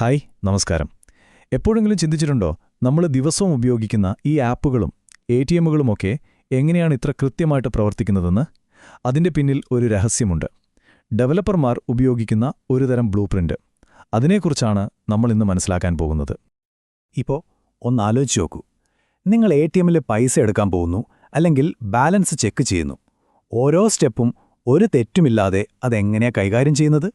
Hi നമസ്കാരം. എപ്പോഴെങ്കിലും ചിന്തിച്ചിട്ടുണ്ടോ നമ്മൾ ദിവസവും ഉപയോഗിക്കുന്ന ഈ ആപ്പുകളും എടിഎമ്മുകളുമൊക്കെ എങ്ങനെയാണ് ഇത്ര കൃത്യമായിട്ട് പ്രവർത്തിക്കുന്നതെന്ന്? അതിന്റെ പിന്നിൽ ഒരു രഹസ്യമുണ്ട്. ഡെവലപ്പർമാർ ഉപയോഗിക്കുന്ന ഒരുതരം ബ്ലൂ പ്രിന്റ്. അതിനെക്കുറിച്ചാണ് നമ്മളിന്ന് മനസ്സിലാക്കാൻ പോകുന്നത്. ഇപ്പോൾ ഒന്നാലോചിച്ച് നോക്കൂ. നിങ്ങൾ എടിഎമ്മിൽ പൈസ എടുക്കാൻ പോകുന്നു, അല്ലെങ്കിൽ ബാലൻസ് ചെക്ക് ചെയ്യുന്നു. ഓരോ സ്റ്റെപ്പും ഒരു തെറ്റുമില്ലാതെ അതെങ്ങനെയാ കൈകാര്യം ചെയ്യുന്നത്?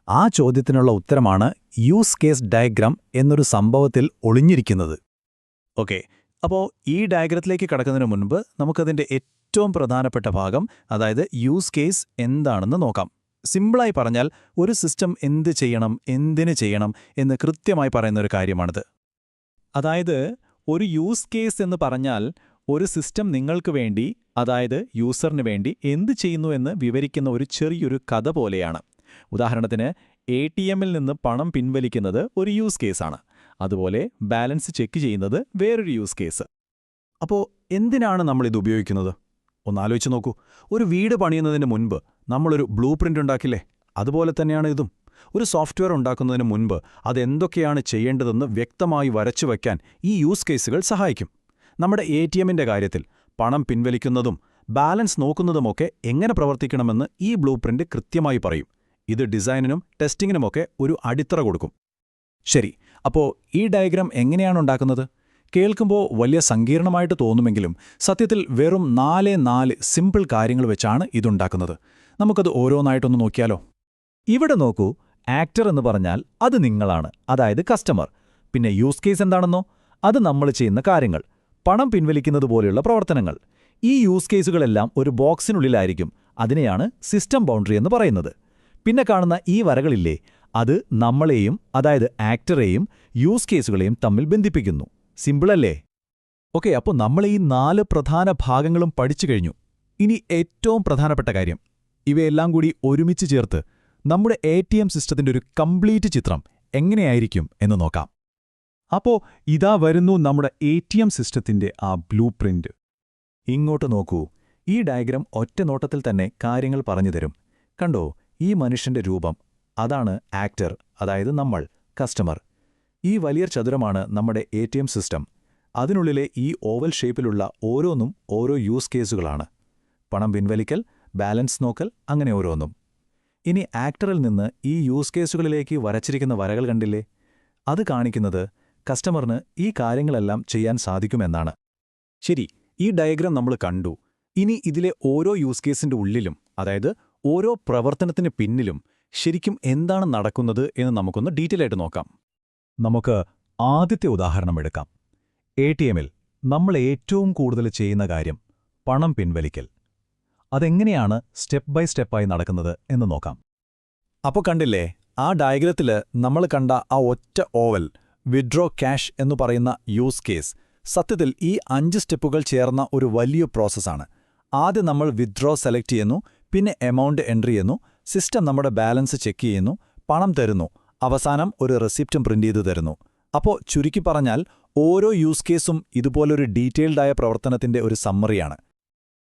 ആ ചോദ്യത്തിനുള്ള ഉത്തരമാണ് യൂസ് കേസ് ഡയഗ്രാം എന്നൊരു സംഭവത്തിൽ ഒളിഞ്ഞിരിക്കുന്നത്. ഓക്കെ, അപ്പോൾ ഈ ഡയഗ്രത്തിലേക്ക് കടക്കുന്നതിന് മുൻപ് നമുക്കതിൻ്റെ ഏറ്റവും പ്രധാനപ്പെട്ട ഭാഗം, അതായത് യൂസ് കേസ് എന്താണെന്ന് നോക്കാം. സിമ്പിളായി പറഞ്ഞാൽ ഒരു സിസ്റ്റം എന്ത് ചെയ്യണം, എന്തിന് ചെയ്യണം എന്ന് കൃത്യമായി പറയുന്നൊരു കാര്യമാണിത്. അതായത് ഒരു യൂസ് കേസ് എന്ന് പറഞ്ഞാൽ ഒരു സിസ്റ്റം നിങ്ങൾക്ക് വേണ്ടി, അതായത് യൂസറിന് വേണ്ടി എന്ത് ചെയ്യുന്നു എന്ന് വിവരിക്കുന്ന ഒരു ചെറിയൊരു കഥ പോലെയാണ്. ഉദാഹരണത്തിന്, എടിഎമ്മിൽ നിന്ന് പണം പിൻവലിക്കുന്നത് ഒരു യൂസ് കേസാണ്. അതുപോലെ ബാലൻസ് ചെക്ക് ചെയ്യുന്നത് വേറൊരു യൂസ് കേസ്. അപ്പോൾ എന്തിനാണ് നമ്മളിത് ഉപയോഗിക്കുന്നത്? ഒന്നാലോചിച്ച് നോക്കൂ. ഒരു വീട് പണിയുന്നതിന് മുൻപ് നമ്മളൊരു ബ്ലൂ പ്രിന്റ് ഉണ്ടാക്കില്ലേ? അതുപോലെ തന്നെയാണ് ഇതും. ഒരു സോഫ്റ്റ്വെയർ ഉണ്ടാക്കുന്നതിന് മുൻപ് അതെന്തൊക്കെയാണ് ചെയ്യേണ്ടതെന്ന് വ്യക്തമായി വരച്ചു വയ്ക്കാൻ ഈ യൂസ് കേസുകൾ സഹായിക്കും. നമ്മുടെ എടിഎമ്മിന്റെ കാര്യത്തിൽ പണം പിൻവലിക്കുന്നതും ബാലൻസ് നോക്കുന്നതുമൊക്കെ എങ്ങനെ പ്രവർത്തിക്കണമെന്ന് ഈ ബ്ലൂ പ്രിന്റ് കൃത്യമായി പറയും. ഇത് ഡിസൈനിനും ടെസ്റ്റിങ്ങിനുമൊക്കെ ഒരു അടിത്തറ കൊടുക്കും. ശരി, അപ്പോൾ ഈ ഡയഗ്രാം എങ്ങനെയാണ് ഉണ്ടാക്കുന്നത്? കേൾക്കുമ്പോൾ വലിയ സങ്കീർണമായിട്ട് തോന്നുമെങ്കിലും സത്യത്തിൽ വെറും 4 സിമ്പിൾ കാര്യങ്ങൾ വെച്ചാണ് ഇതുണ്ടാക്കുന്നത്. നമുക്കത് ഓരോന്നായിട്ടൊന്ന് നോക്കിയാലോ? ഇവിടെ നോക്കൂ. ആക്ടർ എന്ന് പറഞ്ഞാൽ അത് നിങ്ങളാണ്, അതായത് കസ്റ്റമർ. പിന്നെ യൂസ് കേസ് എന്താണെന്നോ? അത് നമ്മൾ ചെയ്യുന്ന കാര്യങ്ങൾ, പണം പിൻവലിക്കുന്നത് പോലെയുള്ള പ്രവർത്തനങ്ങൾ. ഈ യൂസ് കേസുകളെല്ലാം ഒരു ബോക്സിനുള്ളിലായിരിക്കും. അതിനെയാണ് സിസ്റ്റം ബൗണ്ടറി എന്ന് പറയുന്നത്. പിന്നെ കാണുന്ന ഈ വരകളില്ലേ, അത് നമ്മളെയും, അതായത് ആക്ടറെയും യൂസ് കേസുകളെയും തമ്മിൽ ബന്ധിപ്പിക്കുന്നു. സിമ്പിളല്ലേ? ഓക്കെ, അപ്പോൾ നമ്മൾ ഈ 4 പ്രധാന ഭാഗങ്ങളും പഠിച്ചു കഴിഞ്ഞു. ഇനി ഏറ്റവും പ്രധാനപ്പെട്ട കാര്യം, ഇവയെല്ലാം കൂടി ഒരുമിച്ച് ചേർത്ത് നമ്മുടെ എടിഎം സിസ്റ്റത്തിന്റെ ഒരു കംപ്ലീറ്റ് ചിത്രം എങ്ങനെയായിരിക്കും എന്ന് നോക്കാം. അപ്പോൾ ഇതാ വരുന്നു നമ്മുടെ എടിഎം സിസ്റ്റത്തിന്റെ ആ ബ്ലൂ പ്രിന്റ്. ഇങ്ങോട്ട് നോക്കൂ. ഈ ഡയഗ്രാം ഒറ്റ നോട്ടത്തിൽ തന്നെ കാര്യങ്ങൾ പറഞ്ഞുതരും. കണ്ടോ, ഈ മനുഷ്യന്റെ രൂപം, അതാണ് ആക്ടർ, അതായത് നമ്മൾ, കസ്റ്റമർ. ഈ വലിയ ചതുരമാണ് നമ്മുടെ എടിഎം സിസ്റ്റം. അതിനുള്ളിലെ ഈ ഓവൽ ഷേപ്പിലുള്ള ഓരോന്നും ഓരോ യൂസ് കേസുകളാണ്. പണം പിൻവലിക്കൽ, ബാലൻസ് നോക്കൽ, അങ്ങനെ ഓരോന്നും. ഇനി ആക്ടറിൽ നിന്ന് ഈ യൂസ് കേസുകളിലേക്ക് വരച്ചിരിക്കുന്ന വരകൾ കണ്ടില്ലേ? അത് കാണിക്കുന്നത് കസ്റ്റമറിന് ഈ കാര്യങ്ങളെല്ലാം ചെയ്യാൻ സാധിക്കുമെന്നാണ്. ശരി, ഈ ഡയഗ്രാം നമ്മൾ കണ്ടു. ഇനി ഇതിലെ ഓരോ യൂസ് കേസിന്റെ ഉള്ളിലും, അതായത് ഓരോ പ്രവർത്തനത്തിന് പിന്നിലും ശരിക്കും എന്താണ് നടക്കുന്നത് എന്ന് നമുക്കൊന്ന് ഡീറ്റെയിൽ ആയിട്ട് നോക്കാം. നമുക്ക് ആദ്യത്തെ ഉദാഹരണം എടുക്കാം. എടിഎമ്മിൽ നമ്മൾ ഏറ്റവും കൂടുതൽ ചെയ്യുന്ന കാര്യം പണം പിൻവലിക്കൽ. അതെങ്ങനെയാണ് സ്റ്റെപ്പ് ബൈ സ്റ്റെപ്പായി നടക്കുന്നത് എന്ന് നോക്കാം. അപ്പോൾ കണ്ടില്ലേ, ആ ഡയഗ്രത്തിൽ നമ്മൾ കണ്ട ആ ഒറ്റ ഓവൽ, വിഡ്രോ ക്യാഷ് എന്നു പറയുന്ന യൂസ് കേസ്, സത്യത്തിൽ ഈ 5 സ്റ്റെപ്പുകൾ ചേർന്ന ഒരു വലിയ പ്രോസസ്സാണ്. ആദ്യം നമ്മൾ വിഡ്രോ സെലക്ട് ചെയ്യുന്നു, പിന്നെ എമൗണ്ട് എൻട്രി ചെയ്യുന്നു, സിസ്റ്റം നമ്മുടെ ബാലൻസ് ചെക്ക് ചെയ്യുന്നു, പണം തരുന്നു, അവസാനം ഒരു റെസിപ്റ്റും പ്രിന്റ് ചെയ്ത് തരുന്നു. അപ്പോൾ ചുരുക്കി പറഞ്ഞാൽ ഓരോ യൂസ് കേസും ഇതുപോലൊരു ഡീറ്റെയിൽഡായ പ്രവർത്തനത്തിന്റെ ഒരു സമ്മറിയാണ്.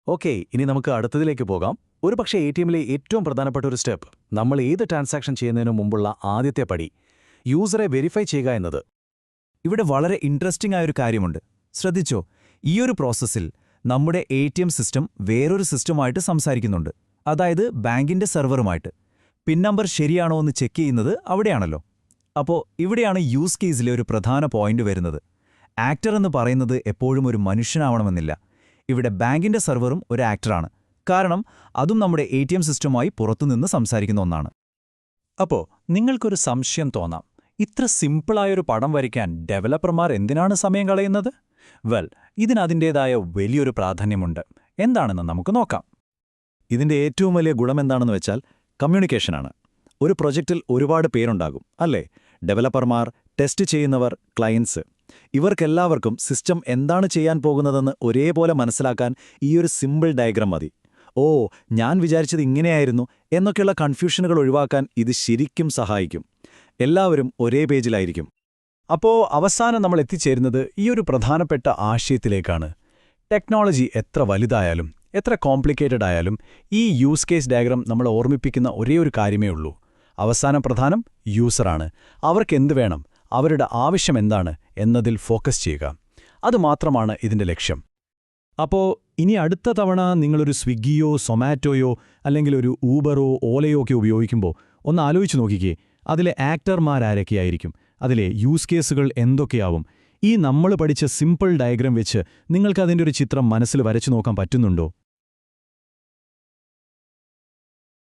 ഓക്കെ, ഇനി നമുക്ക് അടുത്തതിലേക്ക് പോകാം. ഒരു പക്ഷേ എടിഎമ്മിലെ ഏറ്റവും പ്രധാനപ്പെട്ട ഒരു സ്റ്റെപ്പ്, നമ്മൾ ഏത് ട്രാൻസാക്ഷൻ ചെയ്യുന്നതിനു മുമ്പുള്ള ആദ്യത്തെ പടി, യൂസറെ വെരിഫൈ ചെയ്യുക എന്നത്. ഇവിടെ വളരെ ഇൻട്രസ്റ്റിംഗ് ആയൊരു കാര്യമുണ്ട്. ശ്രദ്ധിച്ചോ, ഈയൊരു പ്രോസസ്സിൽ നമ്മുടെ എടിഎം സിസ്റ്റം വേറൊരു സിസ്റ്റമായിട്ട് സംസാരിക്കുന്നുണ്ട്, അതായത് ബാങ്കിന്റെ സെർവറുമായിട്ട്. പിൻ നമ്പർ ശരിയാണോ എന്ന് ചെക്ക് ചെയ്യുന്നത് അവിടെയാണല്ലോ. അപ്പോൾ ഇവിടെയാണ് യൂസ് കേസിലെ ഒരു പ്രധാന പോയിന്റ് വരുന്നത്. ആക്ടർ എന്ന് പറയുന്നത് എപ്പോഴും ഒരു മനുഷ്യനാവണമെന്നില്ല. ഇവിടെ ബാങ്കിന്റെ സെർവറും ഒരു ആക്ടറാണ്. കാരണം അതും നമ്മുടെ എടിഎം സിസ്റ്റവുമായി പുറത്തുനിന്ന് സംസാരിക്കുന്ന ഒന്നാണ്. അപ്പോൾ നിങ്ങൾക്കൊരു സംശയം തോന്നാം, ഇത്ര സിമ്പിളായൊരു പടം വരയ്ക്കാൻ ഡെവലപ്പർമാർ എന്തിനാണ് സമയം കളയുന്നത്? ഇതിനതിൻ്റേതായ വലിയൊരു പ്രാധാന്യമുണ്ട്. എന്താണെന്ന് നമുക്ക് നോക്കാം. ഇതിന്റെ ഏറ്റവും വലിയ ഗുണമെന്താണെന്ന് വെച്ചാൽ കമ്മ്യൂണിക്കേഷനാണ്. ഒരു പ്രൊജക്റ്റിൽ ഒരുപാട് പേരുണ്ടാകും, അല്ലേ? ഡെവലപ്പർമാർ, ടെസ്റ്റ് ചെയ്യുന്നവർ, ക്ലയൻസ്. ഇവർക്കെല്ലാവർക്കും സിസ്റ്റം എന്താണ് ചെയ്യാൻ പോകുന്നതെന്ന് ഒരേപോലെ മനസ്സിലാക്കാൻ ഈയൊരു സിമ്പിൾ ഡയഗ്രാം മതി. ഓ, ഞാൻ വിചാരിച്ചത് ഇങ്ങനെയായിരുന്നു എന്നൊക്കെയുള്ള കൺഫ്യൂഷനുകൾ ഒഴിവാക്കാൻ ഇത് ശരിക്കും സഹായിക്കും. എല്ലാവരും ഒരേ പേജിലായിരിക്കും. അപ്പോൾ അവസാനം നമ്മൾ എത്തിച്ചേരുന്നത് ഈയൊരു പ്രധാനപ്പെട്ട ആശയത്തിലേക്കാണ്. ടെക്നോളജി എത്ര വലുതായാലും, എത്ര കോംപ്ലിക്കേറ്റഡ് ആയാലും, ഈ യൂസ് കേസ് ഡയഗ്രാം നമ്മളെ ഓർമ്മിപ്പിക്കുന്ന ഒരേ ഒരു കാര്യമേ ഉള്ളൂ. അവസാനം പ്രധാനം യൂസറാണ്. അവർക്കെന്ത് വേണം, അവരുടെ ആവശ്യം എന്താണ് എന്നതിൽ ഫോക്കസ് ചെയ്യുക. അതുമാത്രമാണ് ഇതിന്റെ ലക്ഷ്യം. അപ്പോൾ ഇനി അടുത്ത തവണ നിങ്ങളൊരു സ്വിഗ്ഗിയോ സൊമാറ്റോയോ അല്ലെങ്കിൽ ഒരു ഊബറോ ഓലയോ ഒക്കെ ഉപയോഗിക്കുമ്പോൾ ഒന്ന് ആലോചിച്ച് നോക്കിക്കേ, അതിലെ ആക്ടർമാരാരൊക്കെയായിരിക്കും, അതിലെ യൂസ് കേസുകൾ എന്തൊക്കെയാവും. ഈ നമ്മൾ പഠിച്ച സിമ്പിൾ ഡയഗ്രം വെച്ച് നിങ്ങൾക്കതിൻ്റെ ഒരു ചിത്രം മനസ്സിൽ വരച്ചു നോക്കാൻ പറ്റുന്നുണ്ടോ?